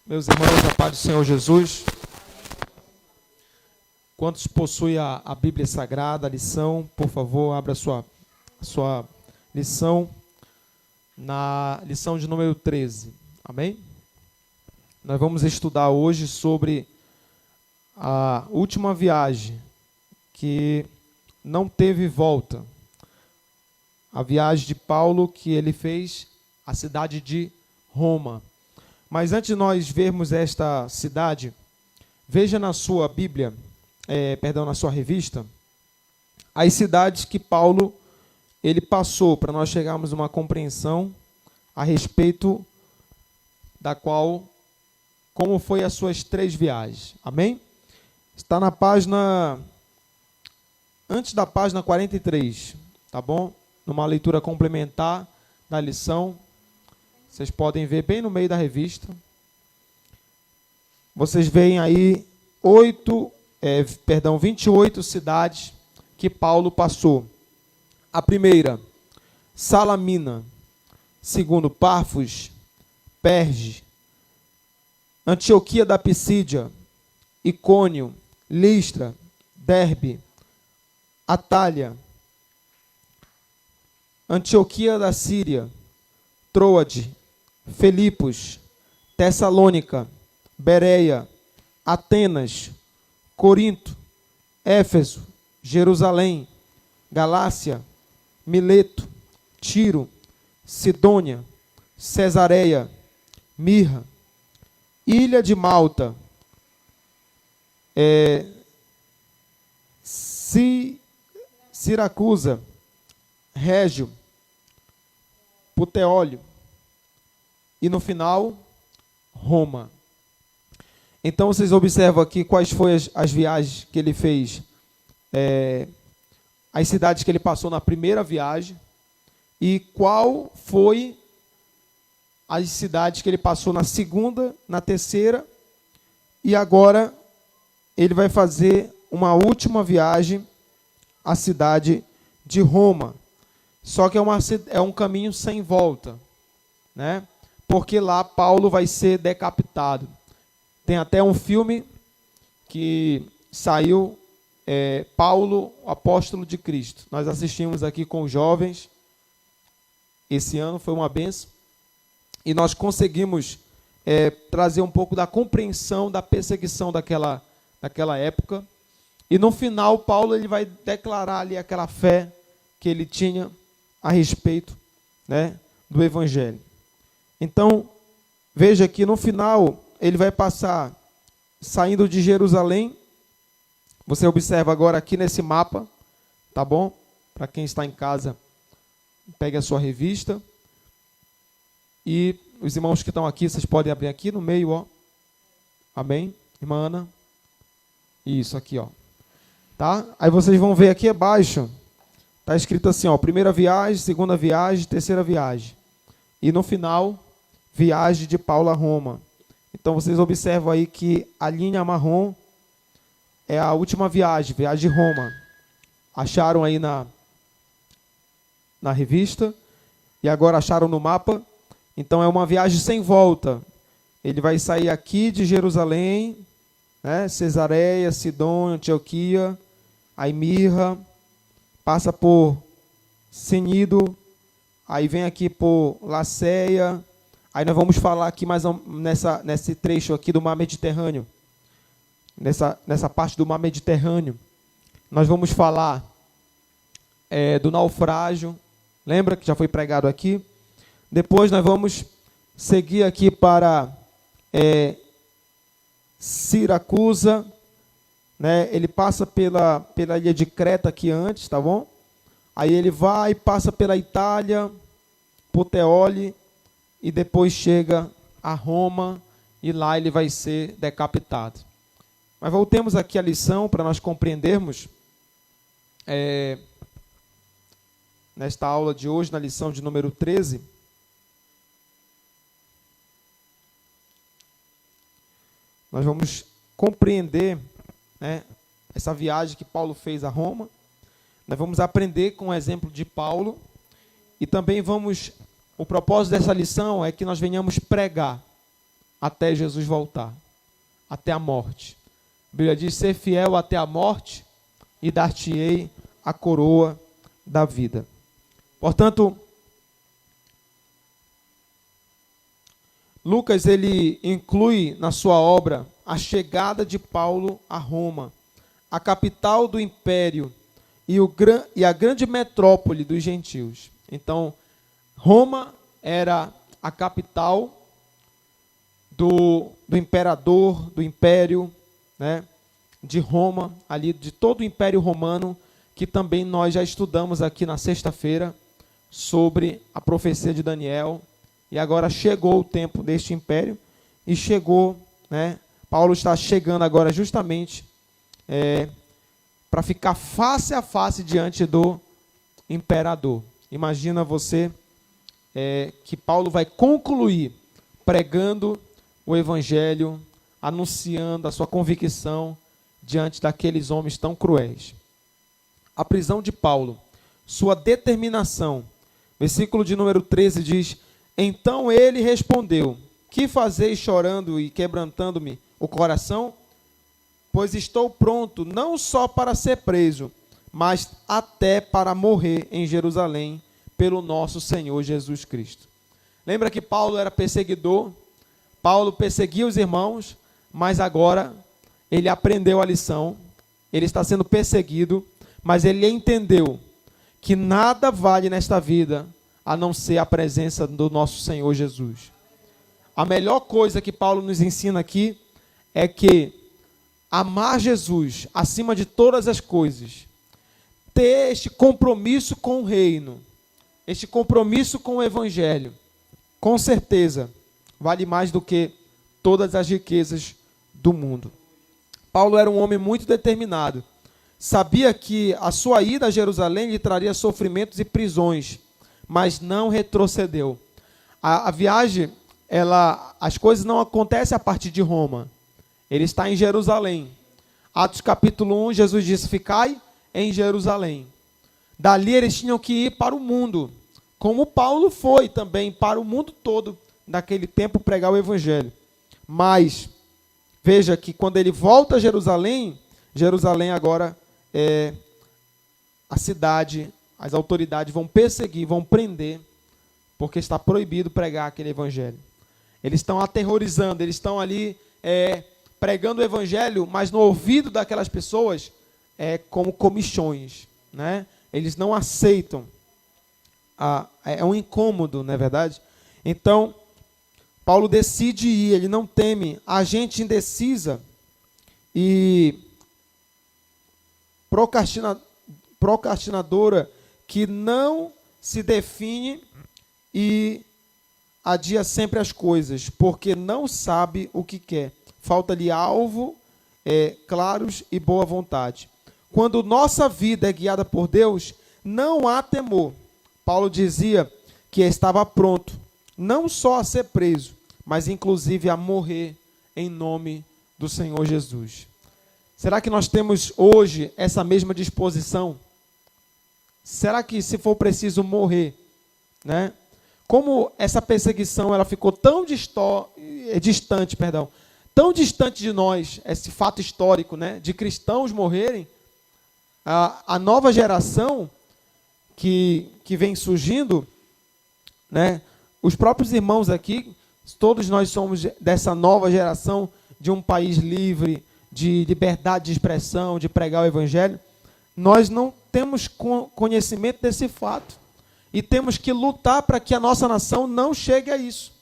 Meus irmãos, a paz do Senhor Jesus. Quantos possuem a Bíblia Sagrada, a lição, por favor, abra a sua lição na lição de número 13. Amém? Nós vamos estudar hoje sobre a última viagem que não teve volta. A viagem de Paulo que ele fez à cidade de Roma. Mas antes de nós vermos esta cidade, veja na sua Bíblia, na sua revista, as cidades que Paulo ele passou, para nós chegarmos a uma compreensão a respeito da como foi as suas 3 viagens. Amém? Está na página, antes da página 43, tá bom? Numa leitura complementar da lição. Vocês podem ver bem no meio da revista. Vocês veem aí 28 cidades que Paulo passou. A primeira, Salamina. Segundo, Pafos, Perge, Antioquia da Pisídia, Icônio, Listra, Derbe, Atália, Antioquia da Síria, Troade, Filipos, Tessalônica, Bereia, Atenas, Corinto, Éfeso, Jerusalém, Galácia, Mileto, Tiro, Sidônia, Cesareia, Mirra, Ilha de Malta, Siracusa, Régio, Puteólio e no final, Roma. Então vocês observam aqui quais foram as viagens que ele fez, as cidades que ele passou na primeira viagem e qual foi as cidades que ele passou na segunda, na terceira e agora ele vai fazer uma última viagem à cidade de Roma. Só que é um caminho sem volta, né? Porque lá Paulo vai ser decapitado. Tem até um filme que saiu, Paulo, apóstolo de Cristo. Nós assistimos aqui com os jovens. Esse ano foi uma bênção. E nós conseguimos trazer um pouco da compreensão da perseguição daquela época. E no final, Paulo ele vai declarar ali aquela fé que ele tinha a respeito, né, do Evangelho. Então, veja que no final, ele vai passar saindo de Jerusalém. Você observa agora aqui nesse mapa, tá bom? Para quem está em casa, pegue a sua revista. E os irmãos que estão aqui, vocês podem abrir aqui no meio, ó. Amém? Irmã Ana. Isso aqui, ó. Tá? Aí vocês vão ver aqui abaixo, tá escrito assim, ó, primeira viagem, segunda viagem, terceira viagem. E no final, viagem de Paulo a Roma. Então vocês observam aí que a linha marrom é a última viagem de Roma. Acharam aí na revista e agora acharam no mapa. Então é uma viagem sem volta. Ele vai sair aqui de Jerusalém, né, Cesareia, Sidônia, Antioquia, aí Mirra, passa por Cnido, aí vem aqui por Laceia. Aí nós vamos falar aqui mais nesse trecho aqui do Mar Mediterrâneo. Nessa parte do Mar Mediterrâneo. Nós vamos falar do naufrágio. Lembra que já foi pregado aqui? Depois nós vamos seguir aqui para Siracusa. Né? Ele passa pela ilha de Creta aqui antes, tá bom? Aí ele vai, passa pela Itália, Puteoli, e depois chega a Roma, e lá ele vai ser decapitado. Mas voltemos aqui à lição, para nós compreendermos, nesta aula de hoje, na lição de número 13, nós vamos compreender, né, essa viagem que Paulo fez a Roma. Nós vamos aprender com o exemplo de Paulo, e também o propósito dessa lição é que nós venhamos pregar até Jesus voltar, até a morte. A Bíblia diz: ser fiel até a morte e dar-te-ei a coroa da vida. Portanto, Lucas ele inclui na sua obra a chegada de Paulo a Roma, a capital do império e a grande metrópole dos gentios. Então, Roma era a capital do imperador, do império, né, de Roma, ali de todo o Império Romano, que também nós já estudamos aqui na sexta-feira sobre a profecia de Daniel. E agora chegou o tempo deste império e chegou, né? Paulo está chegando agora justamente para ficar face a face diante do imperador. Imagina você que Paulo vai concluir pregando o evangelho, anunciando a sua convicção diante daqueles homens tão cruéis. A prisão de Paulo, sua determinação. Versículo de número 13 diz: então ele respondeu: que fazeis chorando e quebrantando-me o coração? Pois estou pronto não só para ser preso, mas até para morrer em Jerusalém pelo nosso Senhor Jesus Cristo. Lembra que Paulo era perseguidor? Paulo perseguia os irmãos, mas agora ele aprendeu a lição. Ele está sendo perseguido, mas ele entendeu que nada vale nesta vida a não ser a presença do nosso Senhor Jesus. A melhor coisa que Paulo nos ensina aqui é que amar Jesus acima de todas as coisas, ter este compromisso com o reino, este compromisso com o evangelho, com certeza vale mais do que todas as riquezas do mundo. Paulo era um homem muito determinado. Sabia que a sua ida a Jerusalém lhe traria sofrimentos e prisões, mas não retrocedeu. A viagem, as coisas não acontecem a partir de Roma. Ele está em Jerusalém. Atos capítulo 1, Jesus disse: ficai em Jerusalém. Dali eles tinham que ir para o mundo, como Paulo foi também para o mundo todo, naquele tempo, pregar o evangelho. Mas, veja que quando ele volta a Jerusalém, Jerusalém agora é a cidade. As autoridades vão perseguir, vão prender, porque está proibido pregar aquele evangelho. Eles estão aterrorizando, eles estão ali pregando o evangelho, mas no ouvido daquelas pessoas como comichões, né? Eles não aceitam. É um incômodo, não é verdade? Então, Paulo decide ir, ele não teme. A gente indecisa e procrastinadora, que não se define e adia sempre as coisas, porque não sabe o que quer. Falta-lhe alvo, claros e boa vontade. Quando nossa vida é guiada por Deus, não há temor. Paulo dizia que estava pronto, não só a ser preso, mas inclusive a morrer em nome do Senhor Jesus. Será que nós temos hoje essa mesma disposição? Será que, se for preciso morrer, né? Como essa perseguição ela ficou tão distante, tão distante de nós, esse fato histórico, né, de cristãos morrerem, a nova geração que vem surgindo, né, os próprios irmãos aqui, todos nós somos dessa nova geração de um país livre, de liberdade de expressão, de pregar o evangelho. Nós não temos conhecimento desse fato. E temos que lutar para que a nossa nação não chegue a isso.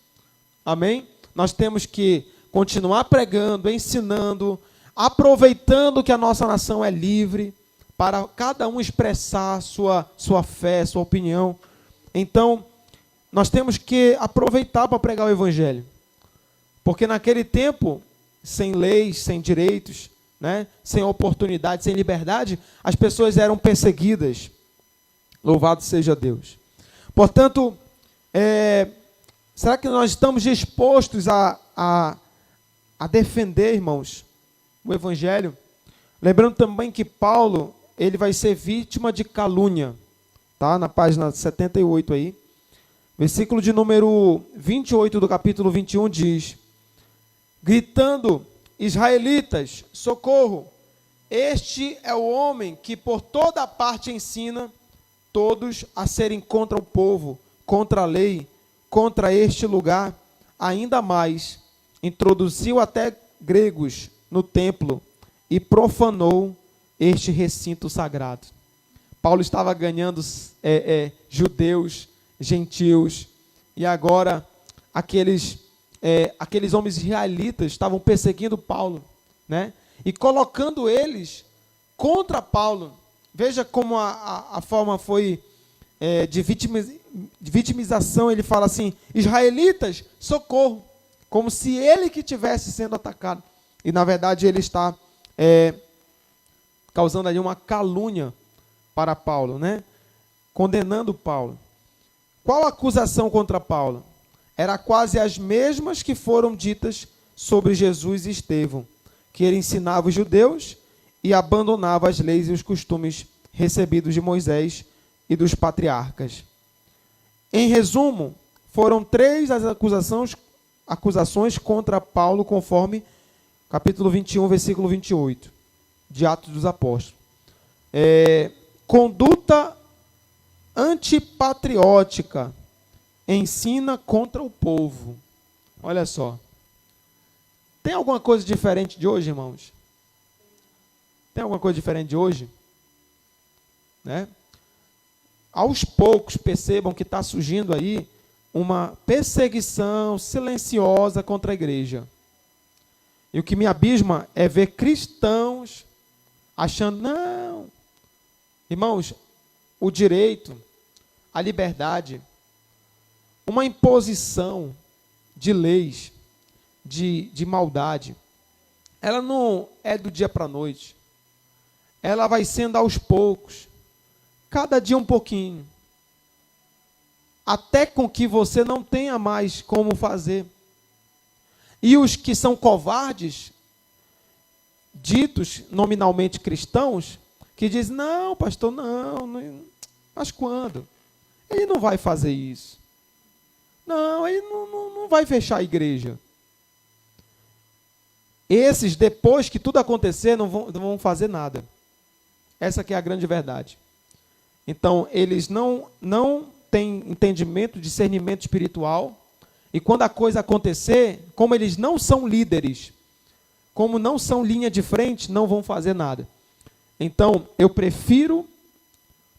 Amém? Nós temos que continuar pregando, ensinando, aproveitando que a nossa nação é livre, para cada um expressar sua fé, sua opinião. Então, nós temos que aproveitar para pregar o evangelho. Porque naquele tempo, sem leis, sem direitos, né, sem oportunidade, sem liberdade, as pessoas eram perseguidas. Louvado seja Deus. Portanto, será que nós estamos dispostos a defender, irmãos, o evangelho? Lembrando também que Paulo, ele vai ser vítima de calúnia, tá? Na página 78 aí. Versículo de número 28 do capítulo 21 diz: gritando: israelitas, socorro! Este é o homem que por toda parte ensina todos a serem contra o povo, contra a lei, contra este lugar. Ainda mais, introduziu até gregos no templo e profanou este recinto sagrado. Paulo estava ganhando judeus, gentios, e agora aqueles homens israelitas estavam perseguindo Paulo, né? E colocando eles contra Paulo. Veja como a forma foi de vitimização. Ele fala assim: israelitas, socorro, como se ele que estivesse sendo atacado. E na verdade ele está causando ali uma calúnia para Paulo, né? Condenando Paulo. Qual a acusação contra Paulo? Era quase as mesmas que foram ditas sobre Jesus e Estevão, que ele ensinava os judeus e abandonava as leis e os costumes recebidos de Moisés e dos patriarcas. Em resumo, foram 3 as acusações contra Paulo, conforme capítulo 21, versículo 28, de Atos dos Apóstolos. Conduta antipatriótica, ensina contra o povo. Olha só. Tem alguma coisa diferente de hoje, irmãos? Tem alguma coisa diferente de hoje? Né? Aos poucos, percebam que está surgindo aí uma perseguição silenciosa contra a igreja. E o que me abisma é ver cristãos achando, não. Irmãos, o direito, a liberdade, uma imposição de leis, de maldade, ela não é do dia para a noite. Ela vai sendo aos poucos, cada dia um pouquinho, até com que você não tenha mais como fazer. E os que são covardes, ditos nominalmente cristãos, que dizem: não, pastor, não, mas quando? Ele não vai fazer isso. Não, ele não vai fechar a igreja. Esses, depois que tudo acontecer, não vão fazer nada. Essa que é a grande verdade. Então, eles não têm entendimento, discernimento espiritual, e quando a coisa acontecer, como eles não são líderes, como não são linha de frente, não vão fazer nada. Então, eu prefiro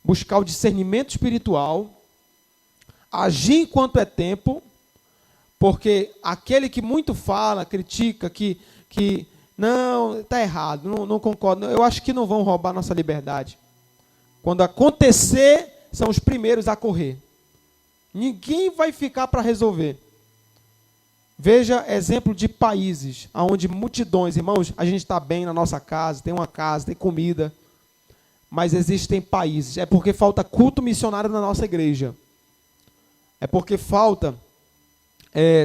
buscar o discernimento espiritual, agir enquanto é tempo, porque aquele que muito fala, critica, que não, está errado, não concordo, eu acho que não vão roubar nossa liberdade. Quando acontecer, são os primeiros a correr. Ninguém vai ficar para resolver. Veja exemplo de países onde multidões, irmãos, a gente está bem na nossa casa, tem comida, mas existem países, é porque falta culto missionário na nossa igreja, é porque falta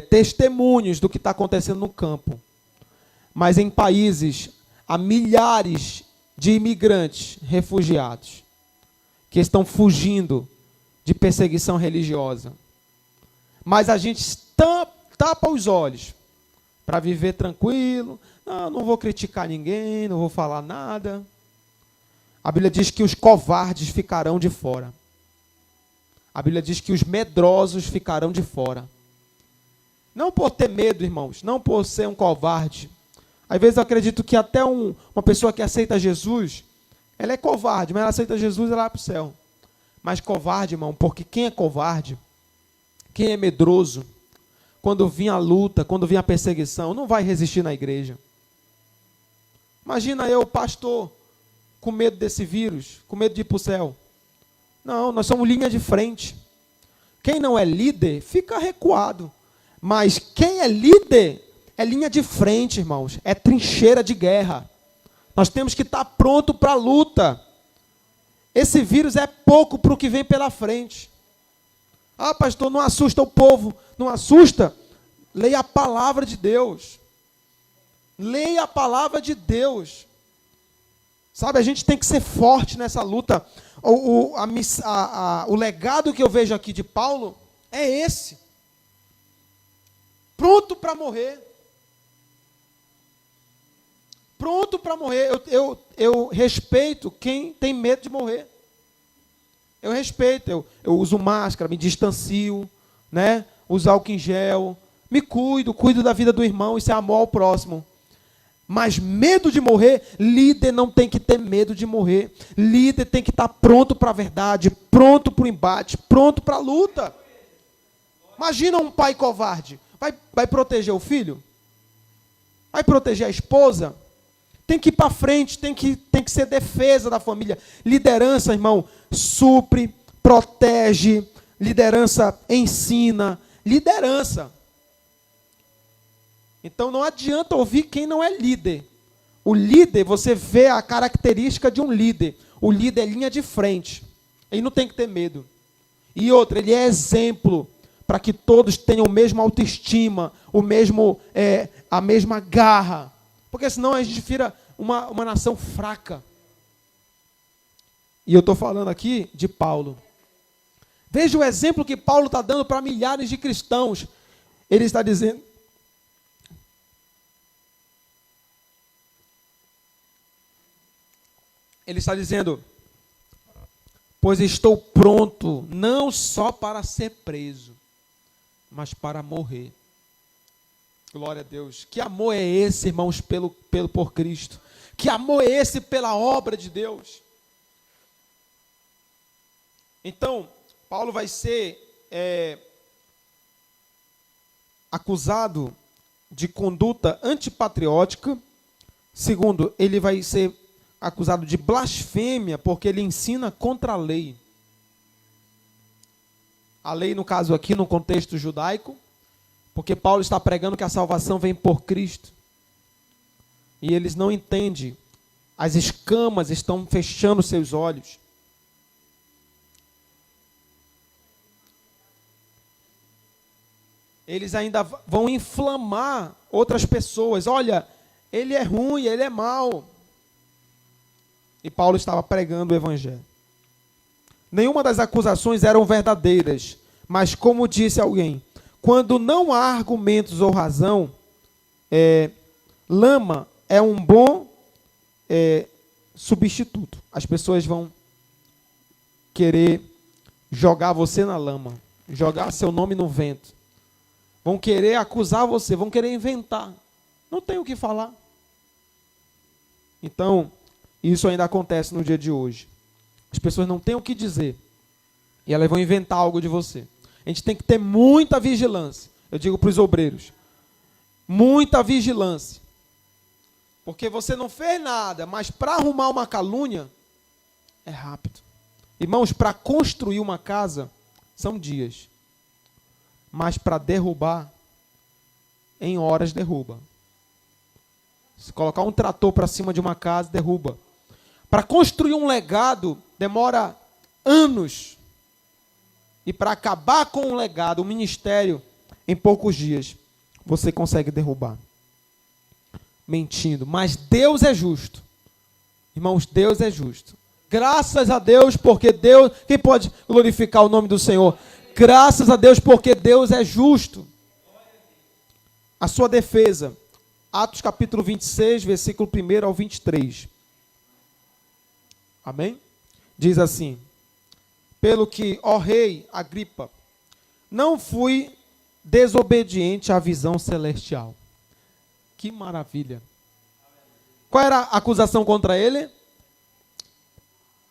testemunhos do que está acontecendo no campo. Mas em países há milhares de imigrantes, refugiados, que estão fugindo de perseguição religiosa. Mas a gente tapa os olhos para viver tranquilo. Não vou criticar ninguém, não vou falar nada. A Bíblia diz que os covardes ficarão de fora. A Bíblia diz que os medrosos ficarão de fora. Não por ter medo, irmãos, não por ser um covarde. Às vezes eu acredito que até uma pessoa que aceita Jesus, ela é covarde, mas ela aceita Jesus, ela vai para o céu. Mas covarde, irmão, porque quem é covarde, quem é medroso, quando vir a luta, quando vir a perseguição, não vai resistir na igreja. Imagina eu, pastor, com medo desse vírus, com medo de ir para o céu. Não, nós somos linha de frente. Quem não é líder, fica recuado. Mas quem é líder, é linha de frente, irmãos. É trincheira de guerra. Nós temos que estar pronto para a luta. Esse vírus é pouco para o que vem pela frente. Ah, pastor, não assusta o povo. Não assusta? Leia a palavra de Deus. Leia a palavra de Deus. Sabe, a gente tem que ser forte nessa luta. O legado que eu vejo aqui de Paulo é esse. Pronto para morrer. pronto para morrer. Eu respeito quem tem medo de morrer. Eu respeito, eu uso máscara, me distancio, né? Uso álcool em gel, me cuido da vida do irmão, isso é amor ao próximo. Mas medo de morrer, líder não tem que ter medo de morrer. Líder tem que estar pronto para a verdade, pronto para o embate, pronto para a luta. Imagina um pai covarde. Vai proteger o filho? Vai proteger a esposa? Tem que ir para frente, tem que ser defesa da família. Liderança, irmão, supre, protege. Liderança ensina. Liderança. Então não adianta ouvir quem não é líder. O líder, você vê a característica de um líder. O líder é linha de frente. Ele não tem que ter medo. E outra, ele é exemplo para que todos tenham a mesma autoestima, a mesma garra. Porque senão a gente vira uma nação fraca. E eu estou falando aqui de Paulo. Veja o exemplo que Paulo está dando para milhares de cristãos. Ele está dizendo... pois estou pronto, não só para ser preso, mas para morrer. Glória a Deus. Que amor é esse, irmãos, por Cristo? Que amor é esse pela obra de Deus? Então, Paulo vai ser acusado de conduta antipatriótica. Segundo, ele vai ser acusado de blasfêmia, porque ele ensina contra a lei. A lei, no caso aqui, no contexto judaico, porque Paulo está pregando que a salvação vem por Cristo. E eles não entendem. As escamas estão fechando seus olhos. Eles ainda vão inflamar outras pessoas. Olha, ele é ruim, ele é mau. E Paulo estava pregando o evangelho. Nenhuma das acusações eram verdadeiras, mas como disse alguém, quando não há argumentos ou razão, lama é um bom substituto. As pessoas vão querer jogar você na lama, jogar seu nome no vento. Vão querer acusar você, vão querer inventar. Não tem o que falar. Então, isso ainda acontece no dia de hoje. As pessoas não têm o que dizer. E elas vão inventar algo de você. A gente tem que ter muita vigilância. Eu digo para os obreiros. Muita vigilância. Porque você não fez nada, mas para arrumar uma calúnia, é rápido. Irmãos, para construir uma casa, são dias. Mas para derrubar, em horas derruba. Se colocar um trator para cima de uma casa, derruba. Para construir um legado, demora anos. E para acabar com um legado, um ministério, em poucos dias, você consegue derrubar. Mentindo. Mas Deus é justo. Irmãos, Deus é justo. Graças a Deus, porque Deus... Quem pode glorificar o nome do Senhor? Graças a Deus, porque Deus é justo. A sua defesa. Atos capítulo 26, versículo 1 ao 23. Amém? Diz assim: pelo que, ó rei Agripa, não fui desobediente à visão celestial. Que maravilha. Qual era a acusação contra ele?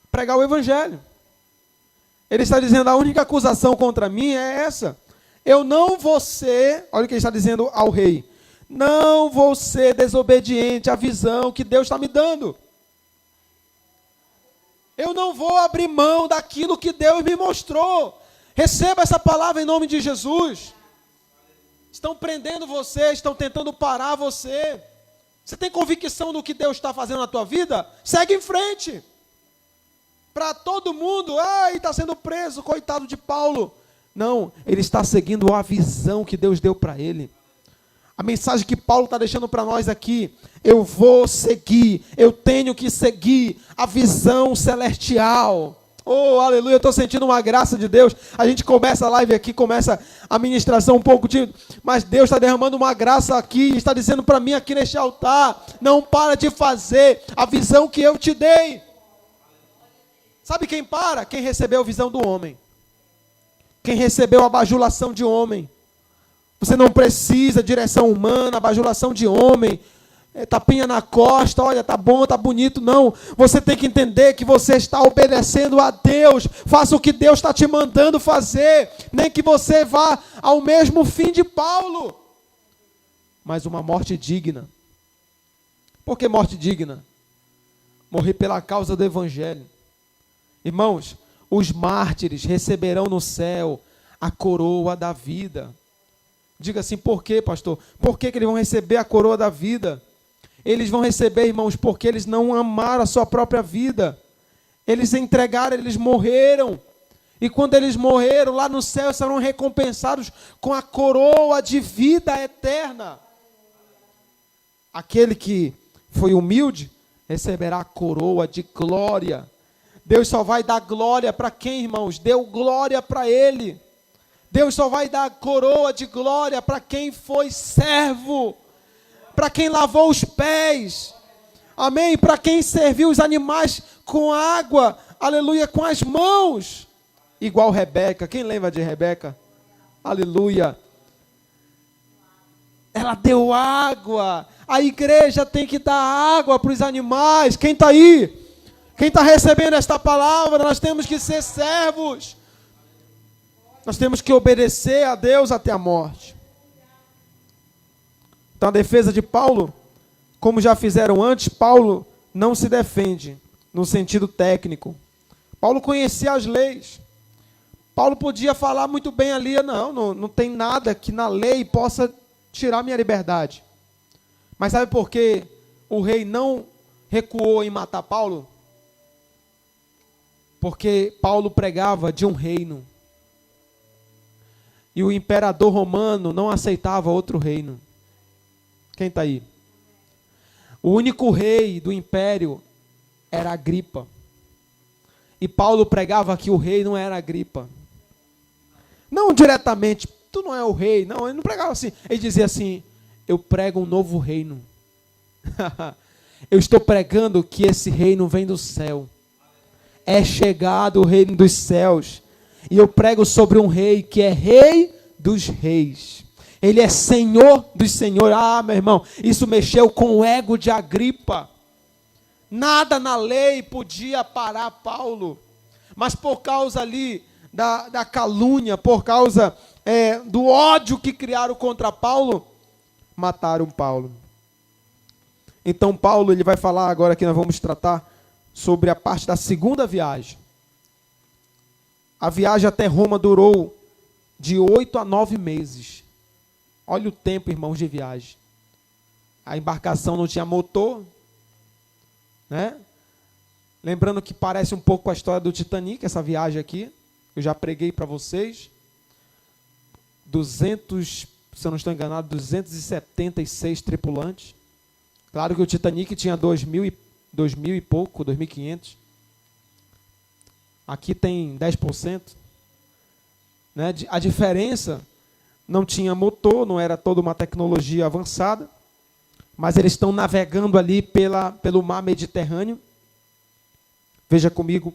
Pregar o evangelho. Ele está dizendo, a única acusação contra mim é essa. Eu não vou ser, olha o que ele está dizendo ao rei, não vou ser desobediente à visão que Deus está me dando. Eu não vou abrir mão daquilo que Deus me mostrou. Receba essa palavra em nome de Jesus. Estão prendendo você, estão tentando parar você. Você tem convicção do que Deus está fazendo na tua vida? Segue em frente. Para todo mundo, está sendo preso, coitado de Paulo. Não, ele está seguindo a visão que Deus deu para ele. A mensagem que Paulo está deixando para nós aqui, eu vou seguir, eu tenho que seguir a visão celestial. Oh, aleluia, eu estou sentindo uma graça de Deus. A gente começa a live aqui, começa a ministração um pouco tímida, mas Deus está derramando uma graça aqui, está dizendo para mim aqui neste altar, não para de fazer a visão que eu te dei. Sabe quem para? Quem recebeu a visão do homem. Quem recebeu a bajulação de homem. Você não precisa de direção humana, bajulação de homem, tapinha na costa, olha, tá bom, tá bonito, não. Você tem que entender que você está obedecendo a Deus. Faça o que Deus está te mandando fazer. Nem que você vá ao mesmo fim de Paulo. Mas uma morte digna. Por que morte digna? Morrer pela causa do Evangelho. Irmãos, os mártires receberão no céu a coroa da vida. Diga assim, por quê, pastor? Por que eles vão receber a coroa da vida? Eles vão receber, irmãos, porque eles não amaram a sua própria vida. Eles entregaram, eles morreram. E quando eles morreram, lá no céu, serão recompensados com a coroa de vida eterna. Aquele que foi humilde, receberá a coroa de glória. Deus só vai dar glória para quem, irmãos? Deu glória para Ele. Deus só vai dar coroa de glória para quem foi servo, para quem lavou os pés, amém? Para quem serviu os animais com água, aleluia, com as mãos, igual Rebeca. Quem lembra de Rebeca? Aleluia. Ela deu água. A igreja tem que dar água para os animais. Quem está aí? Quem está recebendo esta palavra? Nós temos que ser servos. Nós temos que obedecer a Deus até a morte. Então a defesa de Paulo, como já fizeram antes, Paulo não se defende no sentido técnico. Paulo conhecia as leis. Paulo podia falar muito bem ali, não tem nada que na lei possa tirar minha liberdade. Mas sabe por que o rei não recuou em matar Paulo? Porque Paulo pregava de um reino. E o imperador romano não aceitava outro reino. Quem está aí? O único rei do império era Agripa. E Paulo pregava que o rei não era Agripa. Não diretamente, tu não é o rei. Não, ele não pregava assim. Ele dizia assim, eu prego um novo reino. Eu estou pregando que esse reino vem do céu. É chegado o reino dos céus. E eu prego sobre um rei que é rei dos reis. Ele é Senhor dos senhores. Ah, meu irmão, isso mexeu com o ego de Agripa. Nada na lei podia parar Paulo. Mas por causa ali da calúnia, por causa do ódio que criaram contra Paulo, mataram Paulo. Então Paulo, ele vai falar agora que nós vamos tratar sobre a parte da segunda viagem. A viagem até Roma durou de 8 a 9 meses. Olha o tempo, irmãos, de viagem. A embarcação não tinha motor, né? Lembrando que parece um pouco com a história do Titanic, essa viagem aqui. Eu já preguei para vocês. 200, se eu não estou enganado, 276 tripulantes. Claro que o Titanic tinha 2.000 e pouco, 2.500. Aqui tem 10%. Né? A diferença, não tinha motor, não era toda uma tecnologia avançada, mas eles estão navegando ali pelo mar Mediterrâneo. Veja comigo.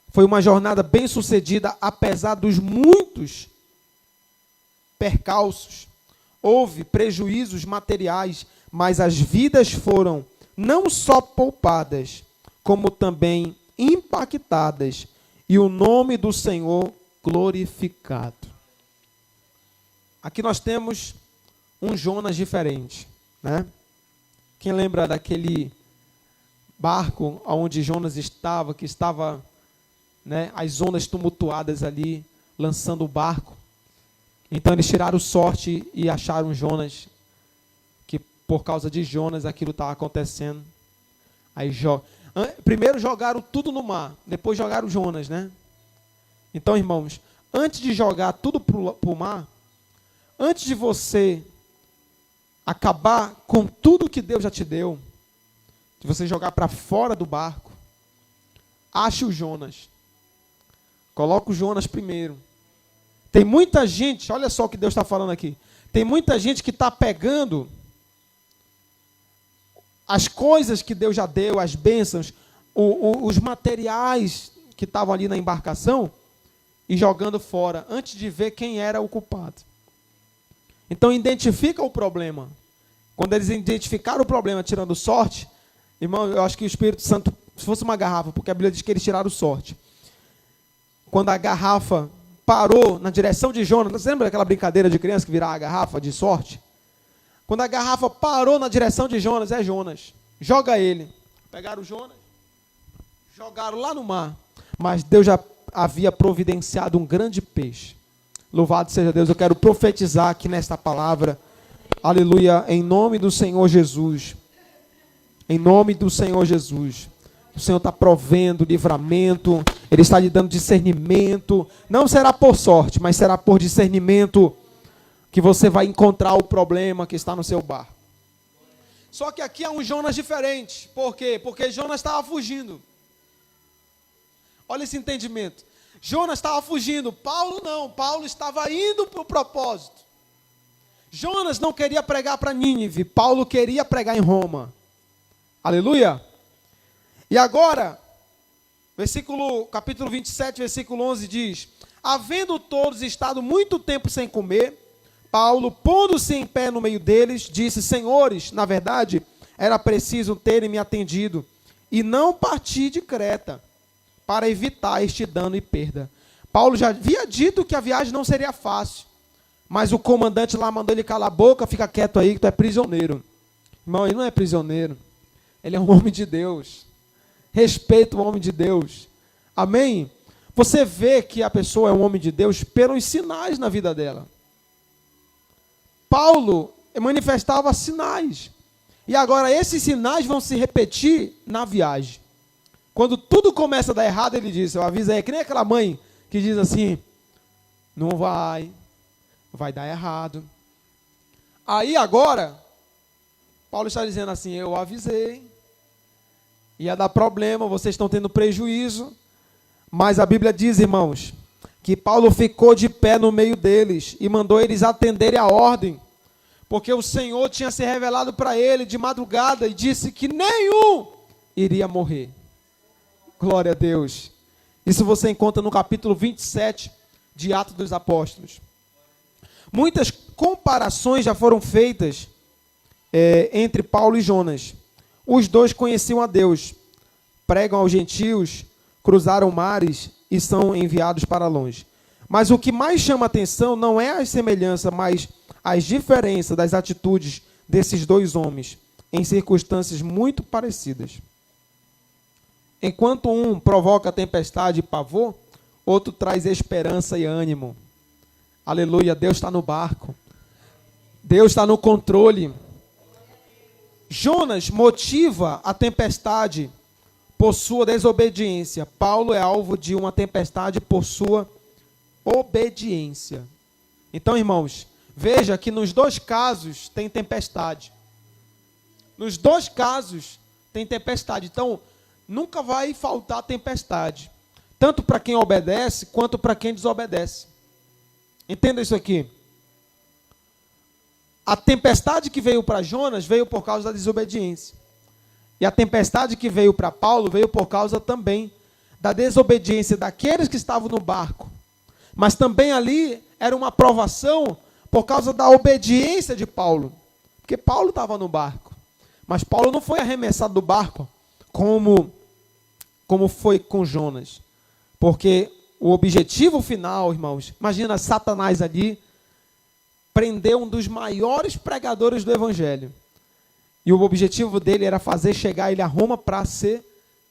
Foi uma jornada bem sucedida, apesar dos muitos percalços. Houve prejuízos materiais, mas as vidas foram não só poupadas, como também impactadas, e o nome do Senhor glorificado. Aqui nós temos um Jonas diferente, né? Quem lembra daquele barco onde Jonas estava, que estava, né, as ondas tumultuadas ali, lançando o barco? Então eles tiraram sorte e acharam Jonas, que por causa de Jonas aquilo estava acontecendo. Aí primeiro jogaram tudo no mar, depois jogaram Jonas, né? Então, irmãos, antes de jogar tudo para o mar, antes de você acabar com tudo que Deus já te deu, de você jogar para fora do barco, ache o Jonas. Coloca o Jonas primeiro. Tem muita gente, olha só o que Deus está falando aqui. Tem muita gente que está pegando as coisas que Deus já deu, as bênçãos, os materiais que estavam ali na embarcação e jogando fora, antes de ver quem era o culpado. Então identifica o problema. Quando eles identificaram o problema tirando sorte, irmão, eu acho que o Espírito Santo, se fosse uma garrafa, porque a Bíblia diz que eles tiraram sorte. Quando a garrafa parou na direção de Jonas, você lembra daquela brincadeira de criança que virava a garrafa de sorte? Quando a garrafa parou na direção de Jonas, é Jonas. Joga ele. Pegaram o Jonas, jogaram lá no mar. Mas Deus já havia providenciado um grande peixe. Louvado seja Deus. Eu quero profetizar aqui nesta palavra. Aleluia. Em nome do Senhor Jesus. Em nome do Senhor Jesus. O Senhor está provendo livramento. Ele está lhe dando discernimento. Não será por sorte, mas será por discernimento que você vai encontrar o problema que está no seu barco. Só que aqui há um Jonas diferente. Por quê? Porque Jonas estava fugindo. Olha esse entendimento. Jonas estava fugindo. Paulo não. Paulo estava indo para o propósito. Jonas não queria pregar para Nínive. Paulo queria pregar em Roma. Aleluia. E agora, capítulo 27, versículo 11 diz: havendo todos estado muito tempo sem comer, Paulo, pondo-se em pé no meio deles, disse: senhores, na verdade, era preciso terem me atendido e não partir de Creta, para evitar este dano e perda. Paulo já havia dito que a viagem não seria fácil, mas o comandante lá mandou ele calar a boca: fica quieto aí que tu é prisioneiro. Irmão, ele não é prisioneiro, ele é um homem de Deus. Respeita o homem de Deus. Amém? Você vê que a pessoa é um homem de Deus pelos sinais na vida dela. Paulo manifestava sinais. E agora esses sinais vão se repetir na viagem. Quando tudo começa a dar errado, ele diz: eu aviso aí, que nem aquela mãe que diz assim: não vai dar errado. Aí agora, Paulo está dizendo assim: eu avisei, ia dar problema, vocês estão tendo prejuízo. Mas a Bíblia diz, irmãos, que Paulo ficou de pé no meio deles e mandou eles atenderem a ordem, porque o Senhor tinha se revelado para ele de madrugada e disse que nenhum iria morrer. Glória a Deus. Isso você encontra no capítulo 27 de Atos dos Apóstolos. Muitas comparações já foram feitas entre Paulo e Jonas. Os dois conheciam a Deus, pregam aos gentios, cruzaram mares e são enviados para longe. Mas o que mais chama a atenção não é a semelhança, mas as diferenças das atitudes desses dois homens, em circunstâncias muito parecidas. Enquanto um provoca tempestade e pavor, outro traz esperança e ânimo. Aleluia, Deus está no barco. Deus está no controle. Jonas motiva a tempestade por sua desobediência. Paulo é alvo de uma tempestade por sua obediência. Então, irmãos, veja que nos dois casos tem tempestade. Nos dois casos tem tempestade. Então, nunca vai faltar tempestade. Tanto para quem obedece, quanto para quem desobedece. Entenda isso aqui. A tempestade que veio para Jonas veio por causa da desobediência. E a tempestade que veio para Paulo veio por causa também da desobediência daqueles que estavam no barco. Mas também ali era uma provação por causa da obediência de Paulo. Porque Paulo estava no barco. Mas Paulo não foi arremessado do barco como foi com Jonas. Porque o objetivo final, irmãos, imagina Satanás ali, prendeu um dos maiores pregadores do Evangelho. E o objetivo dele era fazer chegar ele a Roma para ser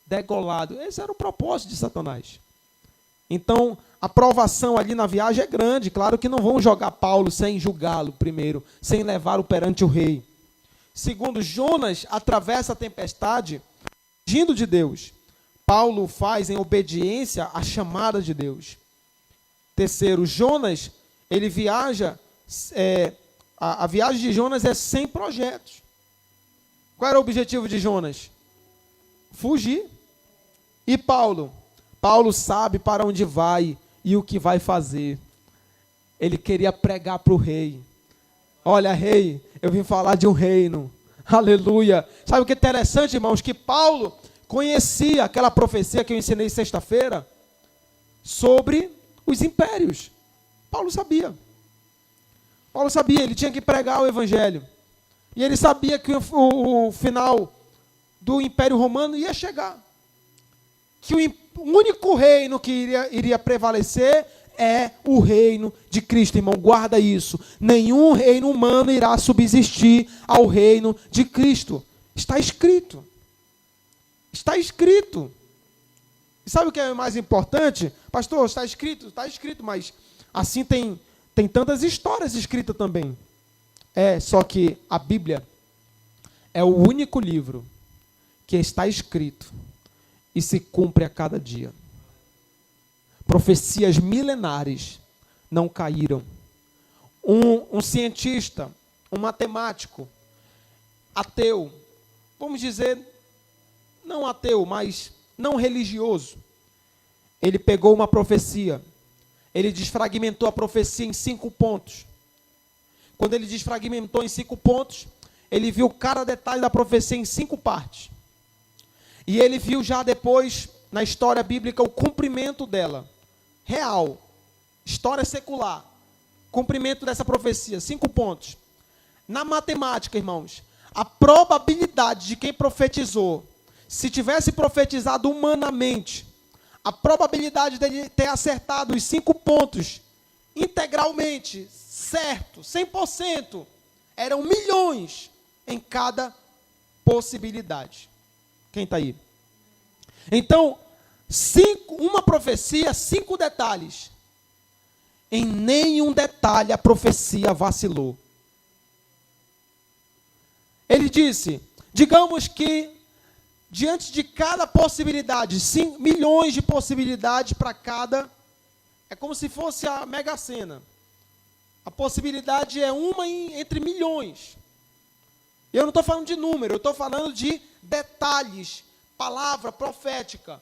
degolado. Esse era o propósito de Satanás. Então, a provação ali na viagem é grande. Claro que não vão jogar Paulo sem julgá-lo primeiro, sem levá-lo perante o rei. Segundo, Jonas atravessa a tempestade fugindo de Deus. Paulo faz em obediência à chamada de Deus. Terceiro, Jonas, ele viaja, a viagem de Jonas é sem projetos. Qual era o objetivo de Jonas? Fugir. E Paulo? Paulo sabe para onde vai e o que vai fazer. Ele queria pregar para o rei. Olha, rei, eu vim falar de um reino. Aleluia. Sabe o que é interessante, irmãos? Que Paulo conhecia aquela profecia que eu ensinei sexta-feira sobre os impérios. Paulo sabia. Paulo sabia, ele tinha que pregar o evangelho. E ele sabia que o final do Império Romano ia chegar. Que o único reino que iria prevalecer é o reino de Cristo, irmão. Guarda isso. Nenhum reino humano irá subsistir ao reino de Cristo. Está escrito. Está escrito. E sabe o que é mais importante? Pastor, está escrito, mas assim tem tantas histórias escritas também. Só que a Bíblia é o único livro que está escrito e se cumpre a cada dia. Profecias milenares não caíram. Um cientista, um matemático, ateu, vamos dizer, não ateu, mas não religioso, ele pegou uma profecia, ele desfragmentou a profecia em 5 pontos. Quando ele desfragmentou em 5 pontos, ele viu cada detalhe da profecia em 5 partes. E ele viu já depois, na história bíblica, o cumprimento dela. Real, história secular, cumprimento dessa profecia, 5 pontos. Na matemática, irmãos, a probabilidade de quem profetizou, se tivesse profetizado humanamente, a probabilidade dele ter acertado os 5 pontos integralmente, certo, 100%, eram milhões em cada possibilidade. Quem está aí? Então, uma profecia, 5 detalhes. Em nenhum detalhe a profecia vacilou. Ele disse, digamos que diante de cada possibilidade, 5 milhões de possibilidades para cada, é como se fosse a Mega Sena. A possibilidade é uma entre milhões. Eu não estou falando de número, eu estou falando de detalhes, palavra profética.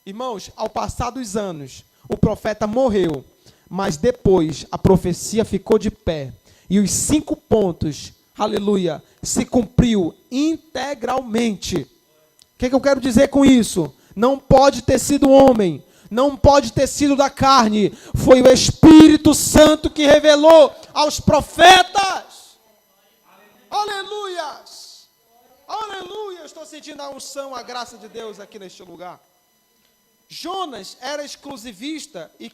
Irmãos, ao passar dos anos, o profeta morreu, mas depois a profecia ficou de pé. E os 5 pontos, aleluia, se cumpriu integralmente. O que eu quero dizer com isso? Não pode ter sido homem, não pode ter sido da carne. Foi o Espírito Santo que revelou aos profetas. Aleluias! Aleluia! Eu estou sentindo a unção, a graça de Deus aqui neste lugar. Jonas era exclusivista e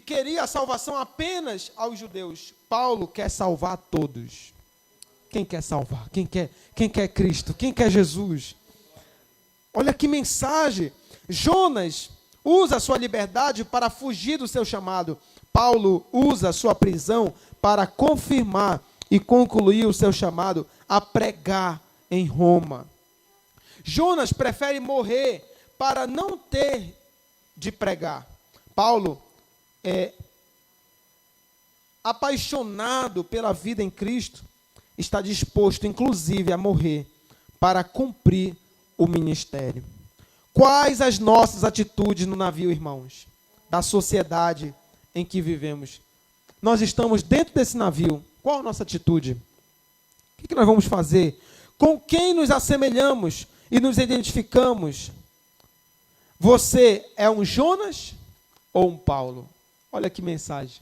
queria a salvação apenas aos judeus. Paulo quer salvar todos. Quem quer salvar? Quem quer Cristo? Quem quer Jesus? Olha que mensagem. Jonas usa a sua liberdade para fugir do seu chamado. Paulo usa a sua prisão para confirmar e concluir o seu chamado a pregar em Roma. Jonas prefere morrer para não ter de pregar. Paulo é apaixonado pela vida em Cristo, está disposto, inclusive, a morrer para cumprir o ministério. Quais as nossas atitudes no navio, irmãos? Da sociedade em que vivemos. Nós estamos dentro desse navio. Qual a nossa atitude? O que nós vamos fazer? Com quem nos assemelhamos e nos identificamos? Você é um Jonas ou um Paulo? Olha que mensagem.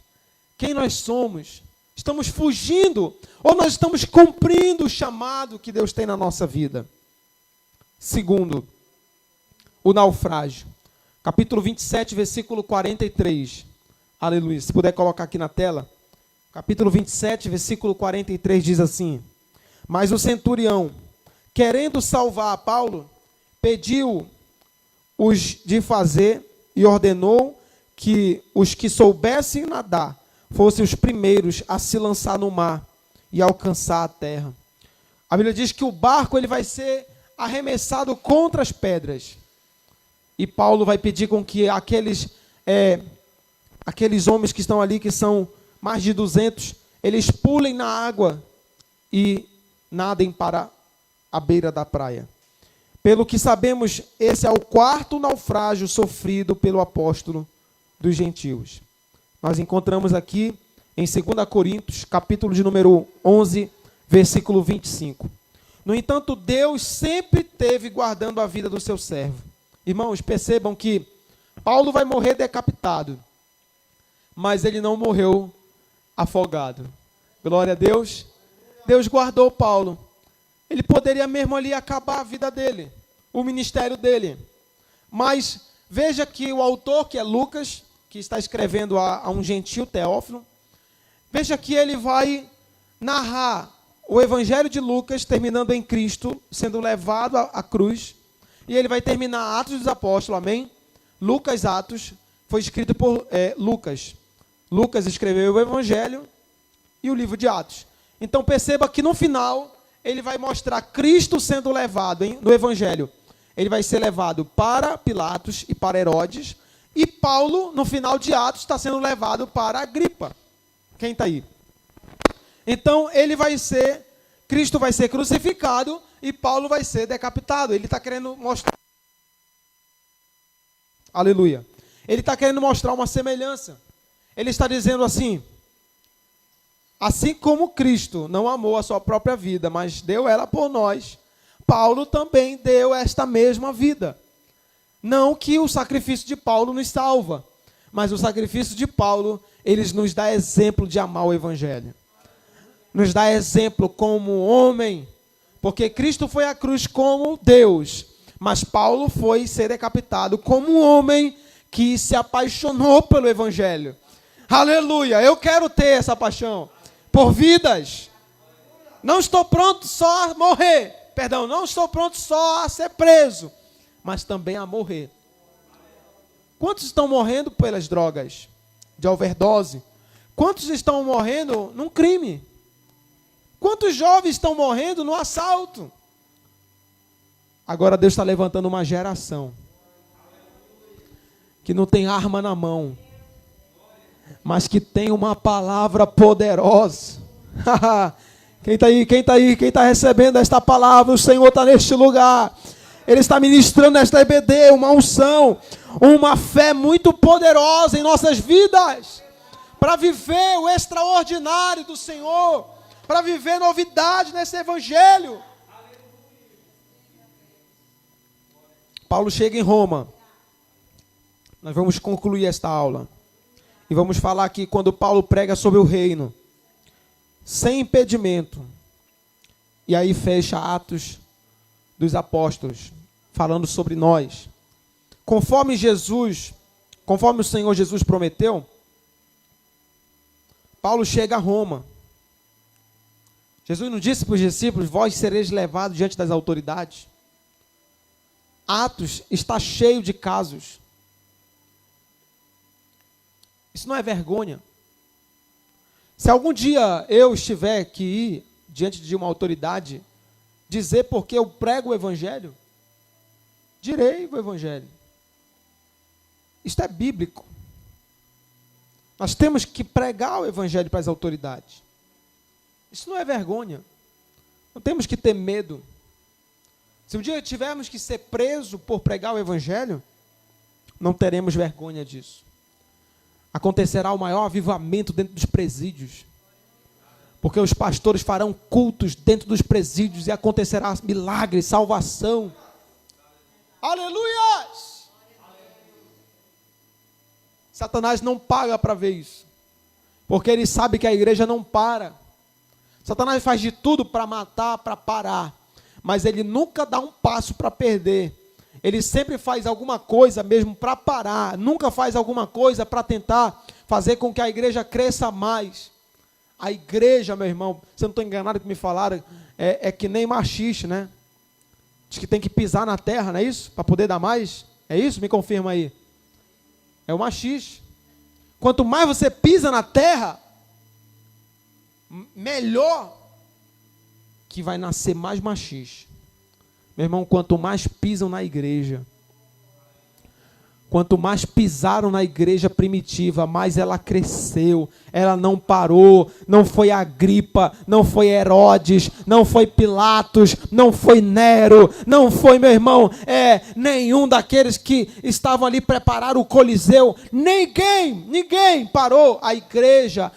Quem nós somos? Estamos fugindo ou nós estamos cumprindo o chamado que Deus tem na nossa vida? Segundo, o naufrágio. Capítulo 27, versículo 43. Aleluia. Se puder colocar aqui na tela. Capítulo 27, versículo 43 diz assim: mas o centurião, querendo salvar Paulo, pediu-os de fazer e ordenou que os que soubessem nadar fossem os primeiros a se lançar no mar e alcançar a terra. A Bíblia diz que o barco ele vai ser arremessado contra as pedras. E Paulo vai pedir com que aqueles homens que estão ali, que são mais de 200, eles pulem na água e nadem para a beira da praia. Pelo que sabemos, esse é o quarto naufrágio sofrido pelo apóstolo dos gentios. Nós encontramos aqui em 2 Coríntios, capítulo de número 11, versículo 25. No entanto, Deus sempre teve guardando a vida do seu servo. Irmãos, percebam que Paulo vai morrer decapitado, mas ele não morreu afogado. Glória a Deus. Deus guardou Paulo. Ele poderia mesmo ali acabar a vida dele, o ministério dele. Mas veja que o autor, que é Lucas, que está escrevendo a um gentil Teófilo, veja que ele vai narrar o evangelho de Lucas, terminando em Cristo, sendo levado à cruz, e ele vai terminar Atos dos Apóstolos, amém? Lucas, Atos, foi escrito por Lucas. Lucas escreveu o evangelho e o livro de Atos. Então perceba que no final, ele vai mostrar Cristo sendo levado, no evangelho. Ele vai ser levado para Pilatos e para Herodes, e Paulo, no final de Atos, está sendo levado para Agripa. Quem está aí? Então, Cristo vai ser crucificado e Paulo vai ser decapitado. Ele está querendo mostrar... Aleluia. Ele está querendo mostrar uma semelhança. Ele está dizendo assim: assim como Cristo não amou a sua própria vida, mas deu ela por nós, Paulo também deu esta mesma vida. Não que o sacrifício de Paulo nos salva, mas o sacrifício de Paulo, ele nos dá exemplo de amar o evangelho. Nos dá exemplo como homem, porque Cristo foi à cruz como Deus, mas Paulo foi ser decapitado como um homem que se apaixonou pelo evangelho. Aleluia! Eu quero ter essa paixão por vidas. Não estou pronto só a morrer. Perdão, não estou pronto só a ser preso, mas também a morrer. Quantos estão morrendo pelas drogas, de overdose? Quantos estão morrendo num crime? Quantos jovens estão morrendo no assalto? Agora Deus está levantando uma geração que não tem arma na mão, mas que tem uma palavra poderosa. Quem está aí? Quem está aí? Quem está recebendo esta palavra? O Senhor está neste lugar. Ele está ministrando nesta EBD uma unção, uma fé muito poderosa em nossas vidas, para viver o extraordinário do Senhor, para viver novidade nesse evangelho. Paulo chega em Roma. Nós vamos concluir esta aula. E vamos falar aqui quando Paulo prega sobre o reino, sem impedimento. E aí fecha Atos dos Apóstolos, falando sobre nós. Conforme o Senhor Jesus prometeu, Paulo chega a Roma. Jesus não disse para os discípulos: vós sereis levados diante das autoridades. Atos está cheio de casos. Isso não é vergonha? Se algum dia eu estiver que ir diante de uma autoridade dizer porque eu prego o evangelho, direi o evangelho. Isto é bíblico. Nós temos que pregar o evangelho para as autoridades. Isso não é vergonha. Não temos que ter medo. Se um dia tivermos que ser preso por pregar o evangelho, não teremos vergonha disso. Acontecerá o maior avivamento dentro dos presídios, porque os pastores farão cultos dentro dos presídios e acontecerá milagre, salvação. Aleluias! Satanás não paga para ver isso, porque ele sabe que a igreja não para. Satanás faz de tudo para matar, para parar, mas ele nunca dá um passo para perder. Ele sempre faz alguma coisa mesmo para parar, nunca faz alguma coisa para tentar fazer com que a igreja cresça mais. A igreja, meu irmão, se eu não estou enganado que me falaram, é que nem machiste, né? Diz que tem que pisar na terra, não é isso? Para poder dar mais? É isso? Me confirma aí. É o machiste. Quanto mais você pisa na terra, melhor que vai nascer mais machiste. Meu irmão, quanto mais pisam na igreja, Quanto mais pisaram na igreja primitiva, mais ela cresceu, ela não parou, não foi Agripa, não foi Herodes, não foi Pilatos, não foi Nero, não foi, meu irmão, nenhum daqueles que estavam ali prepararam o Coliseu, ninguém parou a igreja